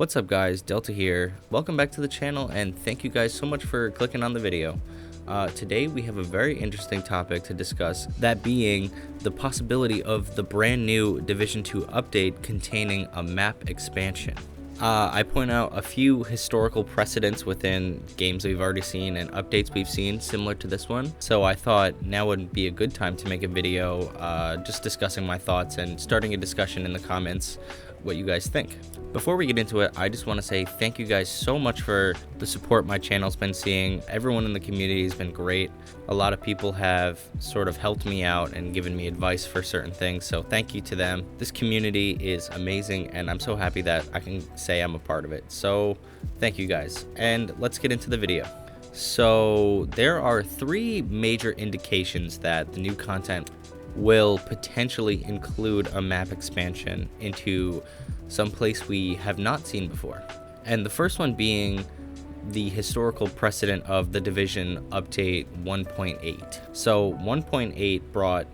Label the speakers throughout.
Speaker 1: What's up guys, Deltah here. Welcome back to the channel and thank you guys so much for clicking on the video. Today we have a very interesting topic to discuss, that being the possibility of the brand new Division 2 update containing a map expansion. I point out a few historical precedents within games we've already seen and updates we've seen similar to this one, so I thought now would be a good time to make a video just discussing my thoughts and starting a discussion in the comments what you guys think. Before we get into it, I just want to say thank you guys so much for the support my channel's been seeing. Everyone in the community has been great. A lot of people have sort of helped me out and given me advice for certain things, so thank you to them. This community is amazing and I'm so happy that I can say I'm a part of it. So thank you guys, and let's get into the video. So there are three major indications that the new content will potentially include a map expansion into some place we have not seen before. And the first one being the historical precedent of the Division update 1.8. So 1.8 brought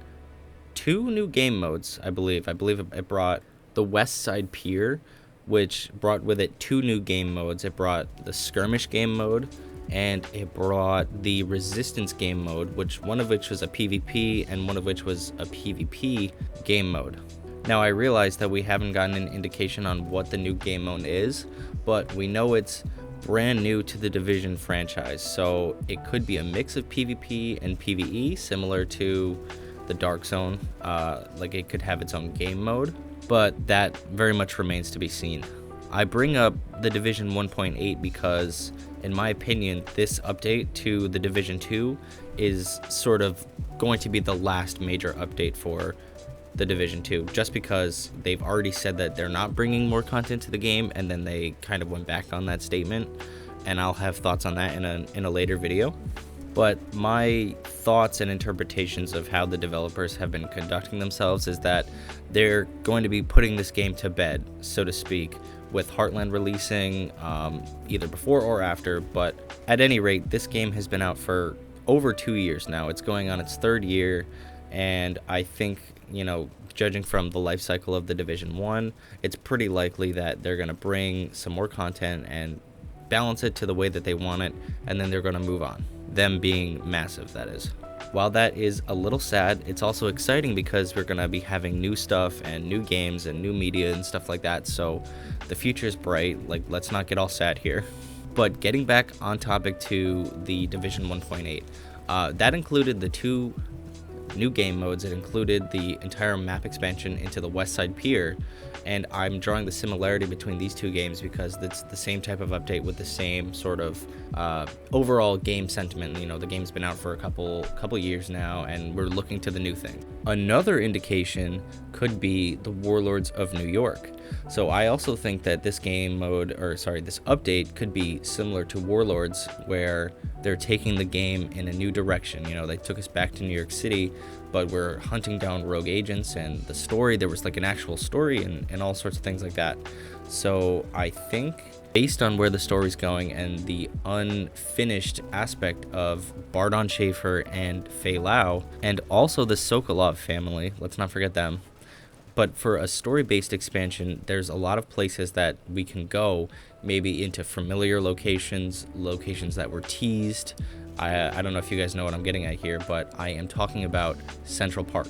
Speaker 1: two new game modes, I believe. It brought the West Side Pier, which brought with it two new game modes. It brought the Skirmish game mode, and it brought the Resistance game mode, one of which was a PvP and one of which was a PvP game mode. Now I realize that we haven't gotten an indication on what the new game mode is, but we know it's brand new to the Division franchise, so it could be a mix of PvP and PvE, similar to the Dark Zone. Like it could have its own game mode, but that very much remains to be seen. I bring up the Division 1.8 because, in my opinion, this update to the Division 2 is sort of going to be the last major update for the Division 2, just because they've already said that they're not bringing more content to the game, and then they kind of went back on that statement, and I'll have thoughts on that in a later video. But my thoughts and interpretations of how the developers have been conducting themselves is that they're going to be putting this game to bed, so to speak, with Heartland releasing either before or after. But at any rate, this game has been out for over 2 years now. It's going on its third year, and I think, judging from the life cycle of the Division 1, it's pretty likely that they're going to bring some more content and balance it to the way that they want it, and then they're going to move on. Them being massive, that is. While that is a little sad, it's also exciting because we're going to be having new stuff and new games and new media and stuff like that, so the future is bright. Let's not get all sad here. But getting back on topic to the Division 1.8, that included the two new game modes. It included the entire map expansion into the West Side Pier, and I'm drawing the similarity between these two games because it's the same type of update with the same sort of overall game sentiment. The game's been out for a couple years now, and we're looking to the new thing. Another indication could be the Warlords of New York. So I also think that this this update could be similar to Warlords, where they're taking the game in a new direction. They took us back to New York City, but we're hunting down rogue agents, and the story, there was like an actual story and all sorts of things like that. So I think, based on where the story's going and the unfinished aspect of Bardon Schaefer and Fei Lao, and also the Sokolov family, let's not forget them. But for a story-based expansion, there's a lot of places that we can go, maybe into familiar locations that were teased. I don't know if you guys know what I'm getting at here, but I am talking about Central Park.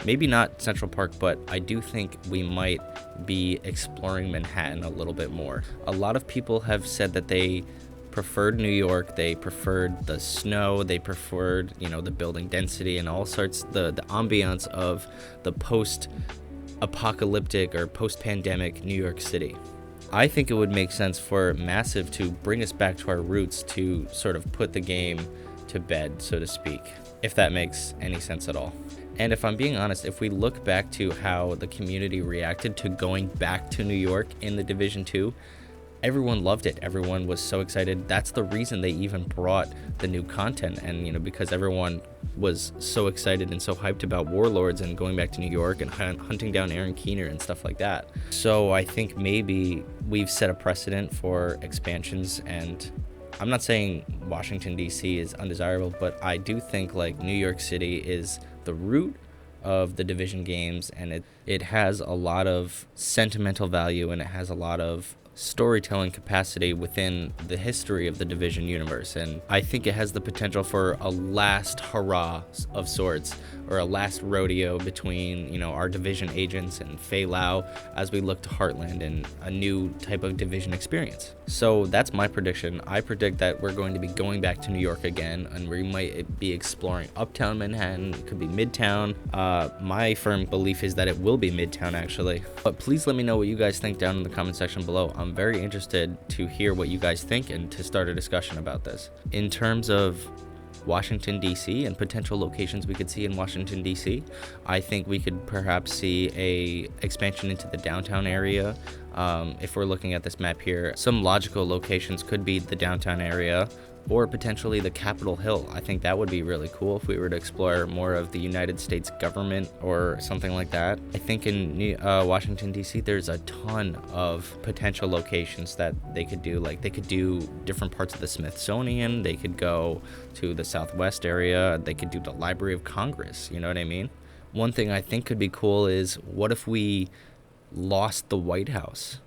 Speaker 1: Maybe not Central Park, but I do think we might be exploring Manhattan a little bit more. A lot of people have said that they preferred New York, they preferred the snow, they preferred, the building density and all sorts, the ambiance of the post-apocalyptic or post-pandemic New York City. I think it would make sense for Massive to bring us back to our roots, to sort of put the game to bed, so to speak, if that makes any sense at all. And if I'm being honest, if we look back to how the community reacted to going back to New York in the Division 2, everyone loved it. Everyone was so excited. That's the reason they even brought the new content, and because everyone was so excited and so hyped about Warlords and going back to New York and hunting down Aaron Keener and stuff like that. So I think maybe we've set a precedent for expansions, and I'm not saying Washington DC is undesirable, but I do think New York City is the root of the Division games, and it has a lot of sentimental value, and it has a lot of storytelling capacity within the history of the Division universe, and I think it has the potential for a last hurrah of sorts, or a last rodeo between, our Division agents and Fei Lao as we look to Heartland and a new type of Division experience. So that's my prediction. I predict that we're going to be going back to New York again, and we might be exploring Uptown Manhattan. It could be Midtown. My firm belief is that it will be Midtown, actually. But please let me know what you guys think down in the comment section below. I'm very interested to hear what you guys think and to start a discussion about this. In terms of Washington, D.C. and potential locations we could see in Washington, D.C., I think we could perhaps see a expansion into the downtown area. If we're looking at this map here, some logical locations could be the downtown area or potentially the Capitol Hill. I think that would be really cool if we were to explore more of the United States government or something like that. I think in Washington, D.C., there's a ton of potential locations that they could do. Like, they could do different parts of the Smithsonian, they could go to the Southwest area, they could do the Library of Congress, you know what I mean? One thing I think could be cool is, what if we lost the White House?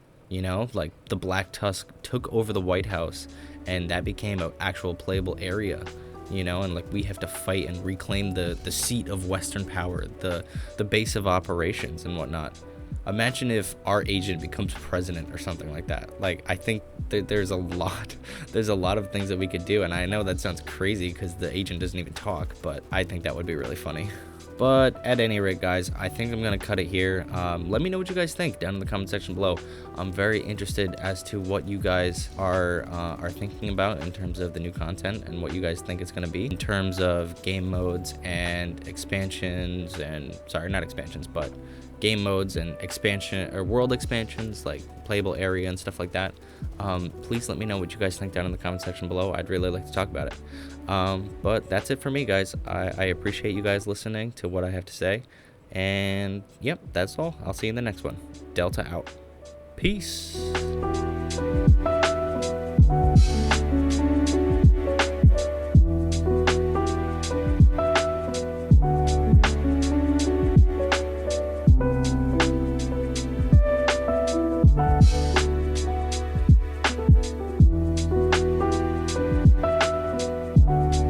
Speaker 1: Like the Black Tusk took over the White House and that became an actual playable area, and like we have to fight and reclaim the seat of Western power, the base of operations and whatnot. Imagine if our agent becomes president or something like that. Like, I think there's a lot of things that we could do, and I know that sounds crazy because the agent doesn't even talk, but I think that would be really funny. But at any rate, guys, I think I'm going to cut it here. Let me know what you guys think down in the comment section below. I'm very interested as to what you guys are thinking about in terms of the new content and what you guys think it's going to be in terms of game modes and expansions, and sorry, not expansions, but game modes and expansion or world expansions, like playable area and stuff like that. Please let me know what you guys think down in the comment section below. I'd really like to talk about it. But that's it for me, guys. I appreciate you guys listening to what I have to say, and yep, that's all. I'll see you in the next one. Deltah out. Peace.